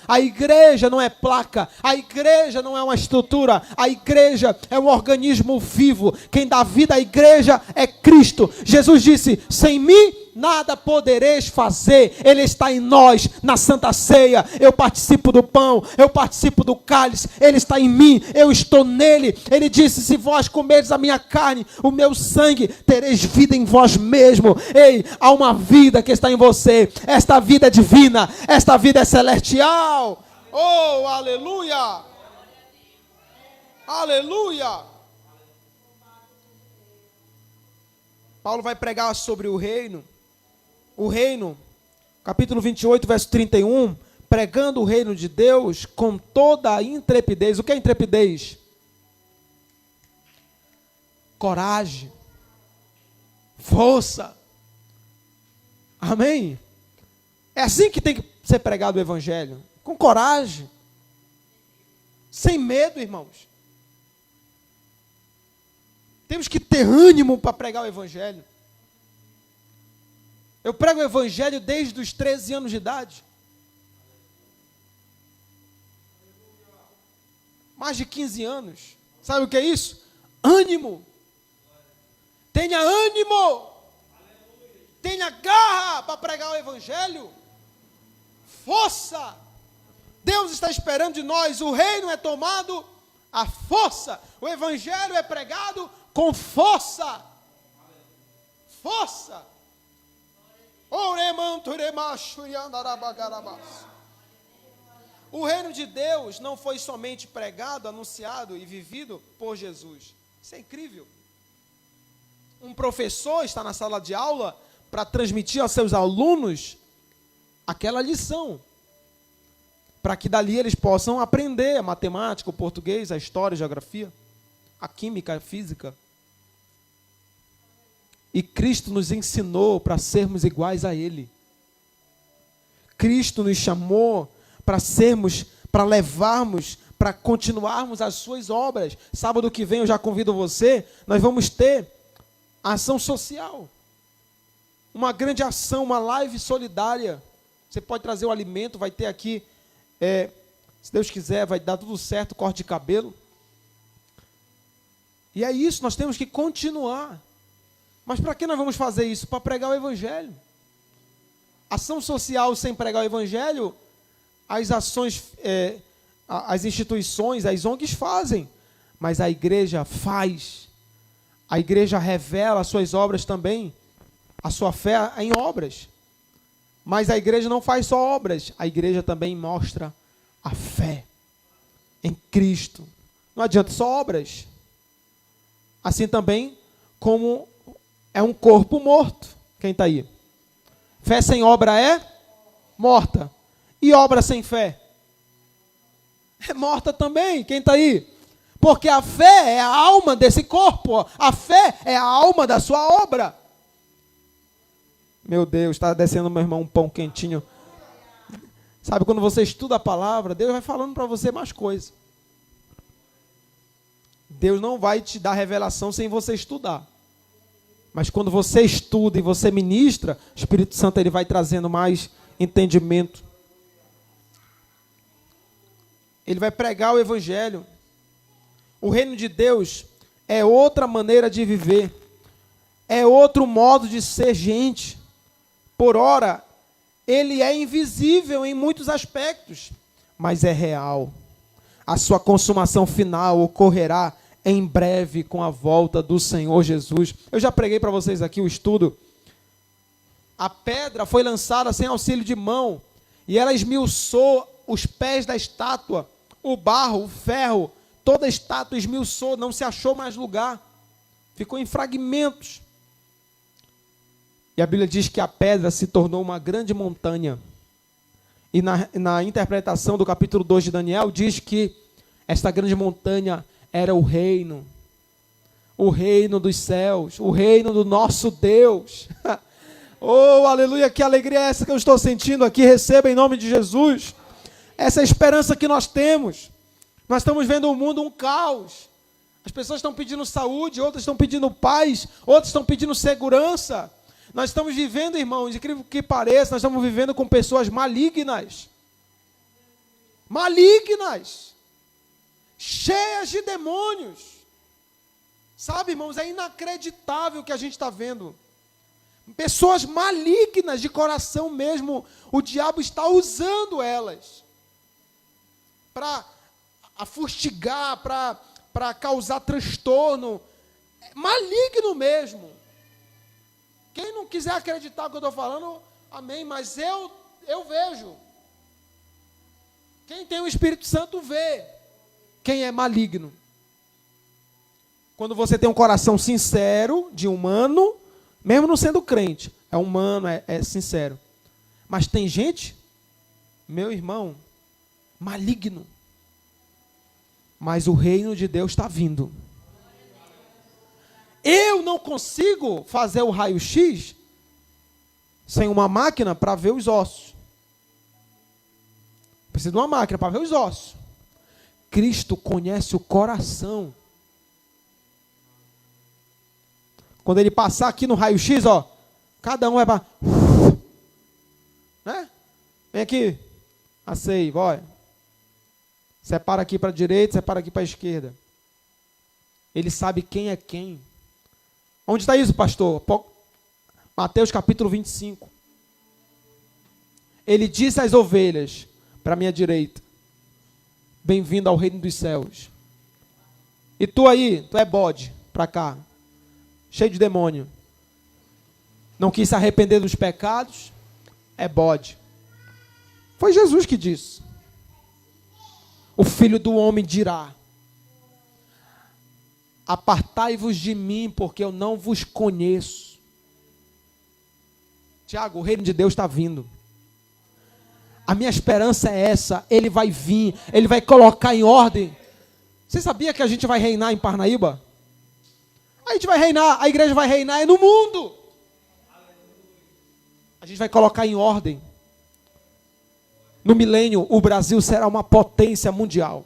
não é placa, a igreja não é uma estrutura, a igreja é um organismo vivo, quem dá vida à igreja é Cristo. Jesus disse, sem mim, nada podereis fazer. Ele está em nós, na Santa Ceia. Eu participo do pão, eu participo do cálice. Ele está em mim, eu estou nele. Ele disse, se vós comerdes a minha carne, o meu sangue, tereis vida em vós mesmo. Ei, há uma vida que está em você. Esta vida é divina, esta vida é celestial. Oh, aleluia! Aleluia! Paulo vai pregar sobre o reino, capítulo 28, verso 31, pregando o reino de Deus com toda a intrepidez. O que é intrepidez? Coragem, força. Amém? É assim que tem que ser pregado o evangelho, com coragem, sem medo, irmãos. Temos que ter ânimo para pregar o evangelho. Eu prego o evangelho desde os 13 anos de idade. Mais de 15 anos. Sabe o que é isso? Ânimo. Tenha ânimo. Tenha garra para pregar o evangelho. Força. Deus está esperando de nós. O reino é tomado à força. O evangelho é pregado com força. Força. O reino de Deus não foi somente pregado, anunciado e vivido por Jesus. Isso é incrível. Um professor está na sala de aula para transmitir aos seus alunos aquela lição, para que dali eles possam aprender a matemática, o português, a história, a geografia, a química, a física. E Cristo nos ensinou para sermos iguais a Ele. Cristo nos chamou para sermos, para levarmos, para continuarmos as suas obras. Sábado que vem eu já convido você, nós vamos ter ação social. Uma grande ação, uma live solidária. Você pode trazer o alimento, vai ter aqui, se Deus quiser, vai dar tudo certo, corte de cabelo. E é isso, nós temos que continuar. Mas para que nós vamos fazer isso? Para pregar o evangelho. Ação social sem pregar o evangelho, as ações, as instituições, as ONGs fazem, mas a igreja faz. A igreja revela as suas obras também, a sua fé em obras. Mas a igreja não faz só obras, a igreja também mostra a fé em Cristo. Não adianta só obras. Assim também como é um corpo morto. Quem está aí? Fé sem obra é morta. E obra sem fé? É morta também. Quem está aí? Porque a fé é a alma desse corpo. A fé é a alma da sua obra. Meu Deus, está descendo, meu irmão, um pão quentinho. Sabe, quando você estuda a palavra, Deus vai falando para você mais coisas. Deus não vai te dar revelação sem você estudar. Mas quando você estuda e você ministra, o Espírito Santo ele vai trazendo mais entendimento. Ele vai pregar o evangelho. O reino de Deus é outra maneira de viver. É outro modo de ser gente. Por ora, ele é invisível em muitos aspectos, mas é real. A sua consumação final ocorrerá em breve com a volta do Senhor Jesus. Eu já preguei para vocês aqui o estudo. A pedra foi lançada sem auxílio de mão, e ela esmiuçou os pés da estátua, o barro, o ferro, toda a estátua esmiuçou, não se achou mais lugar. Ficou em fragmentos. E a Bíblia diz que a pedra se tornou uma grande montanha. E na interpretação do capítulo 2 de Daniel, diz que esta grande montanha era o reino dos céus, o reino do nosso Deus. Oh, aleluia, que alegria é essa que eu estou sentindo aqui. Receba em nome de Jesus. Essa é a esperança que nós temos. Nós estamos vendo o mundo um caos. As pessoas estão pedindo saúde, outras estão pedindo paz, outras estão pedindo segurança. Nós estamos vivendo, irmãos, incrível que pareça, nós estamos vivendo com pessoas malignas. Malignas. Cheias de demônios. Sabe, irmãos, é inacreditável o que a gente está vendo. Pessoas malignas de coração mesmo. O diabo está usando elas para fustigar, para causar transtorno. É maligno mesmo. Quem não quiser acreditar no que eu estou falando, amém, mas eu vejo. Quem tem o Espírito Santo vê quem é maligno. Quando você tem um coração sincero, de humano, mesmo não sendo crente, é humano, é sincero. Mas tem gente, meu irmão, maligno. Mas o reino de Deus está vindo. Eu não consigo fazer o raio-x sem uma máquina para ver os ossos. Preciso de uma máquina para ver os ossos. Cristo conhece o coração. Quando ele passar aqui no raio-x, ó, cada um vai para... Né? Vem aqui. Assei, vai. Separa aqui para a direita, separa aqui para a esquerda. Ele sabe quem é quem. Onde está isso, pastor? Mateus capítulo 25. Ele disse às ovelhas, para a minha direita, bem-vindo ao reino dos céus. E tu aí, tu é bode, para cá, cheio de demônio. Não quis se arrepender dos pecados, é bode. Foi Jesus que disse. O Filho do Homem dirá: apartai-vos de mim, porque eu não vos conheço. Tiago, o reino de Deus está vindo. A minha esperança é essa. Ele vai vir, ele vai colocar em ordem. Você sabia que a gente vai reinar em Parnaíba? A gente vai reinar, a igreja vai reinar é no mundo. A gente vai colocar em ordem. No milênio, o Brasil será uma potência mundial.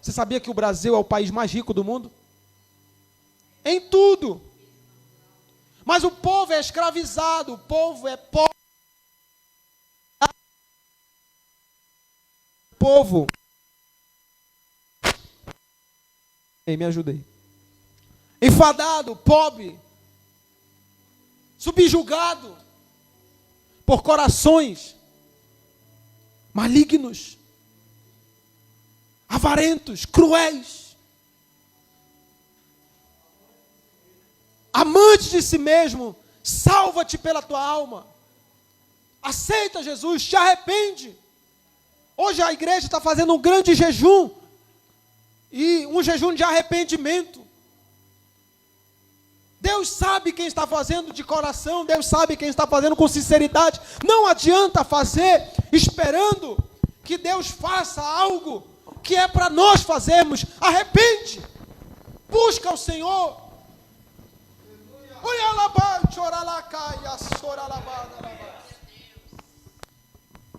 Você sabia que o Brasil é o país mais rico do mundo? Em tudo. Mas o povo é escravizado, o povo é pobre. O povo. Ei, me ajudei. Enfadado, pobre. Subjugado por corações malignos, avarentos, cruéis, amantes de si mesmo. Salva-te pela tua alma, aceita Jesus, te arrepende. Hoje a igreja está fazendo um grande jejum, e um jejum de arrependimento. Deus sabe quem está fazendo de coração, Deus sabe quem está fazendo com sinceridade. Não adianta fazer esperando que Deus faça algo que é para nós fazermos. Arrepende, busca o Senhor.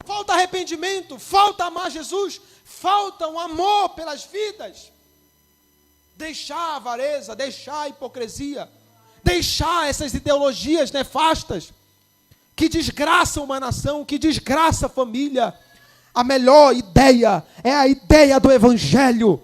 Falta arrependimento, falta amar Jesus, falta um amor pelas vidas. Deixar a avareza, deixar a hipocrisia, deixar essas ideologias nefastas que desgraçam uma nação, que desgraça a família. A melhor ideia é a ideia do Evangelho.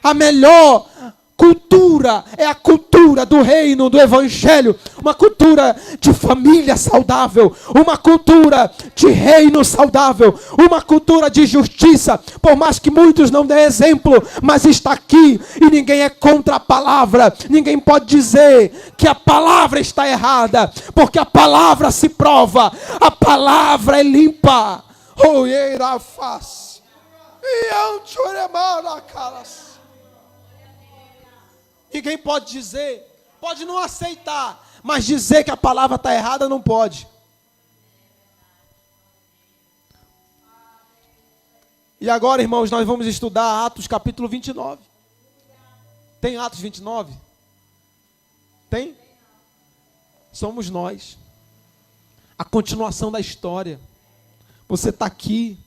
A melhor cultura é a cultura do reino, do Evangelho. Uma cultura de família saudável, uma cultura de reino saudável, uma cultura de justiça. Por mais que muitos não dêem exemplo, mas está aqui e ninguém é contra a palavra. Ninguém pode dizer que a palavra está errada, porque a palavra se prova, a palavra é limpa. Oieira faz. Ninguém pode dizer, pode não aceitar, mas dizer que a palavra está errada não pode. E agora, irmãos, nós vamos estudar Atos capítulo 29. Tem Atos 29? Tem? Somos nós. A continuação da história. Você está aqui.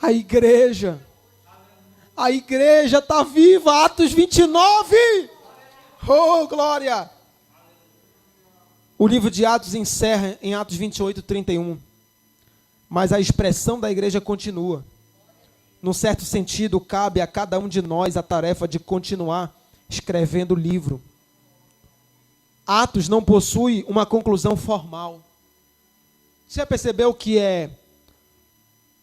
A igreja está viva. Atos 29. Oh, glória. O livro de Atos encerra em Atos 28, 31. Mas a expressão da igreja continua. Num certo sentido, cabe a cada um de nós a tarefa de continuar escrevendo o livro. Atos não possui uma conclusão formal. Você já percebeu que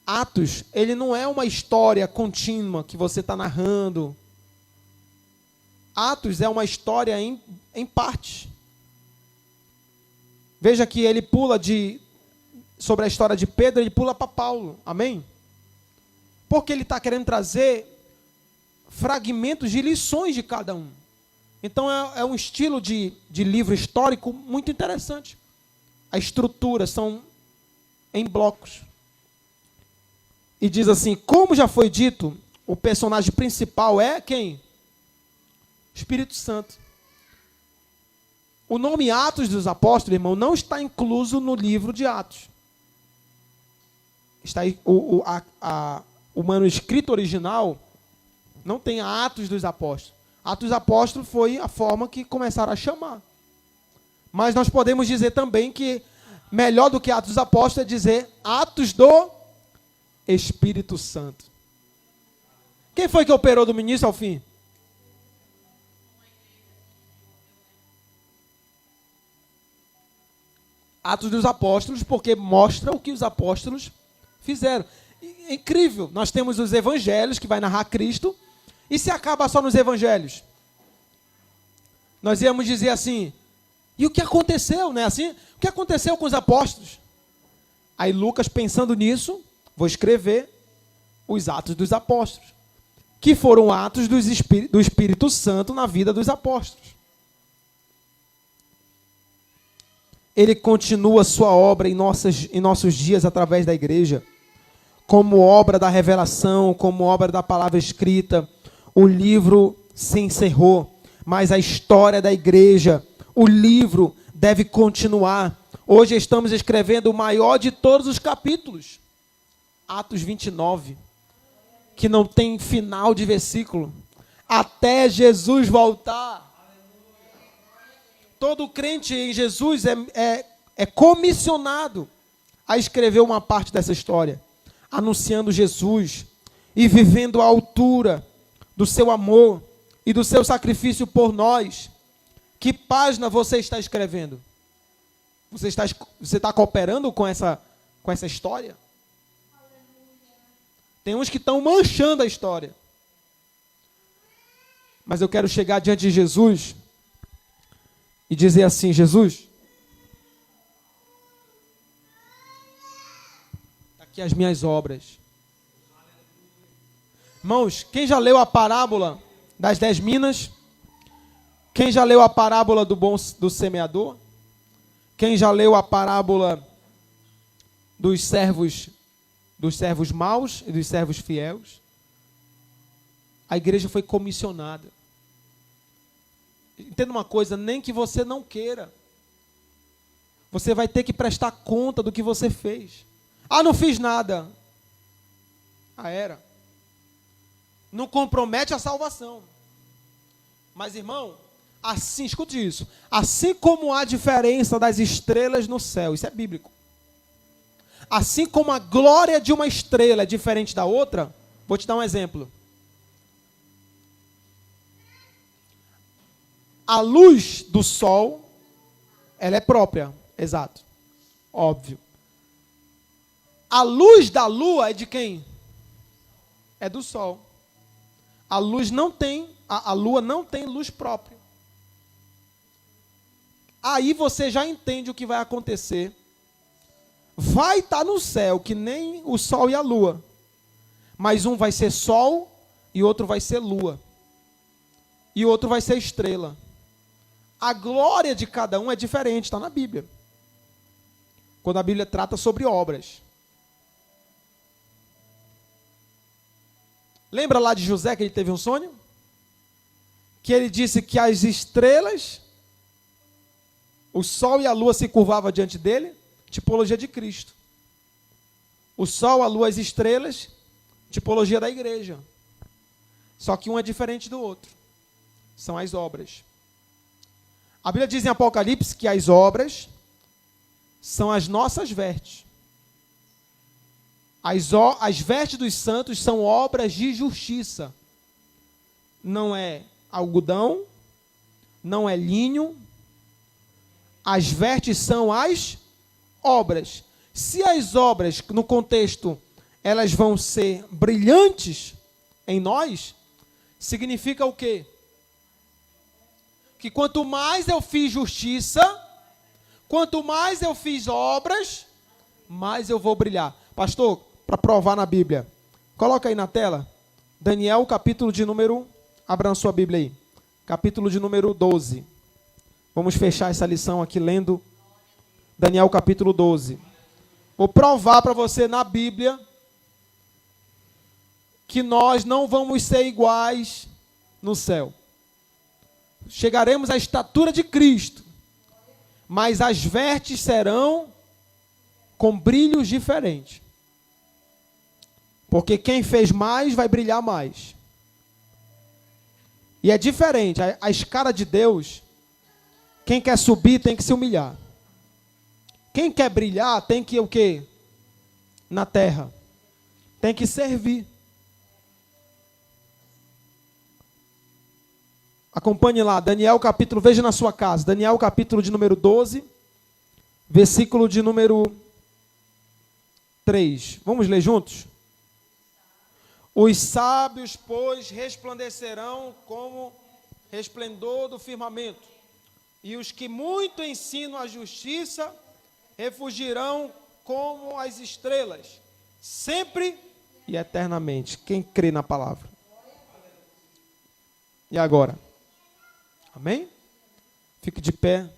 Atos, ele não é uma história contínua que você está narrando. Atos é uma história em partes. Veja que ele pula sobre a história de Pedro, ele pula para Paulo. Amém? Porque ele está querendo trazer fragmentos de lições de cada um. Então é um estilo de livro histórico muito interessante. A estrutura são em blocos. E diz assim, como já foi dito, o personagem principal é quem? Espírito Santo. O nome Atos dos Apóstolos, irmão, não está incluso no livro de Atos. Está aí, o manuscrito original não tem Atos dos Apóstolos. Atos dos Apóstolos foi a forma que começaram a chamar. Mas nós podemos dizer também que melhor do que Atos dos Apóstolos é dizer Atos do Espírito Santo. Quem foi que operou do início ao fim? Atos dos Apóstolos, porque mostra o que os apóstolos fizeram. É incrível, nós temos os evangelhos que vai narrar Cristo, e se acaba só nos evangelhos? Nós íamos dizer assim, e o que aconteceu, né? Assim, o que aconteceu com os apóstolos? Aí Lucas, pensando nisso, vou escrever os Atos dos Apóstolos, que foram atos do Espírito Santo na vida dos apóstolos. Ele continua sua obra em nossos dias através da igreja, como obra da revelação, como obra da palavra escrita. O livro se encerrou, mas a história da igreja, o livro deve continuar. Hoje estamos escrevendo o maior de todos os capítulos, Atos 29, que não tem final de versículo, até Jesus voltar. Todo crente em Jesus é comissionado a escrever uma parte dessa história, anunciando Jesus e vivendo à altura do seu amor e do seu sacrifício por nós. Que página você está escrevendo? Você está cooperando com essa história? Tem uns que estão manchando a história. Mas eu quero chegar diante de Jesus e dizer assim, Jesus, está aqui as minhas obras. Irmãos, quem já leu a parábola das 10 minas? Quem já leu a parábola do semeador? Quem já leu a parábola dos servos maus e dos servos fiéis? A igreja foi comissionada. Entenda uma coisa, nem que você não queira, você vai ter que prestar conta do que você fez. Ah, não fiz nada. Era. Não compromete a salvação. Mas, irmão, assim, escute isso. Assim como há diferença das estrelas no céu, isso é bíblico. Assim como a glória de uma estrela é diferente da outra, vou te dar um exemplo. A luz do sol, ela é própria, exato, óbvio. A luz da lua é de quem? É do sol. A lua não tem luz própria. Aí você já entende o que vai acontecer. Vai estar no céu, que nem o sol e a lua. Mas um vai ser sol e outro vai ser lua. E outro vai ser estrela. A glória de cada um é diferente, está na Bíblia. Quando a Bíblia trata sobre obras. Lembra lá de José que ele teve um sonho? Que ele disse que as estrelas, o sol e a lua se curvavam diante dele. tipologia de Cristo. O sol, a lua, as estrelas, tipologia da igreja. Só que um é diferente do outro. São as obras. A Bíblia diz em Apocalipse que as obras são as nossas vestes. As vestes dos santos são obras de justiça. Não é algodão, não é linho. As vestes são as obras. Se as obras, no contexto, elas vão ser brilhantes em nós, significa o quê? Que quanto mais eu fiz justiça, quanto mais eu fiz obras, mais eu vou brilhar. Pastor, para provar na Bíblia, coloca aí na tela, Daniel, capítulo de número, abram sua Bíblia aí, capítulo de número 12. Vamos fechar essa lição aqui lendo Daniel, capítulo 12. Vou provar para você na Bíblia que nós não vamos ser iguais no céu. Chegaremos à estatura de Cristo, mas as vestes serão com brilhos diferentes. Porque quem fez mais vai brilhar mais. E é diferente, a escala de Deus, quem quer subir tem que se humilhar. Quem quer brilhar tem que o quê? Na terra. Tem que servir. Acompanhe lá, Daniel capítulo, veja na sua casa, Daniel capítulo de número 12, versículo de número 3. Vamos ler juntos? Os sábios, pois, resplandecerão como resplendor do firmamento, e os que muito ensinam a justiça refugirão como as estrelas, sempre e eternamente. Quem crê na palavra? E agora? Amém? Fique de pé.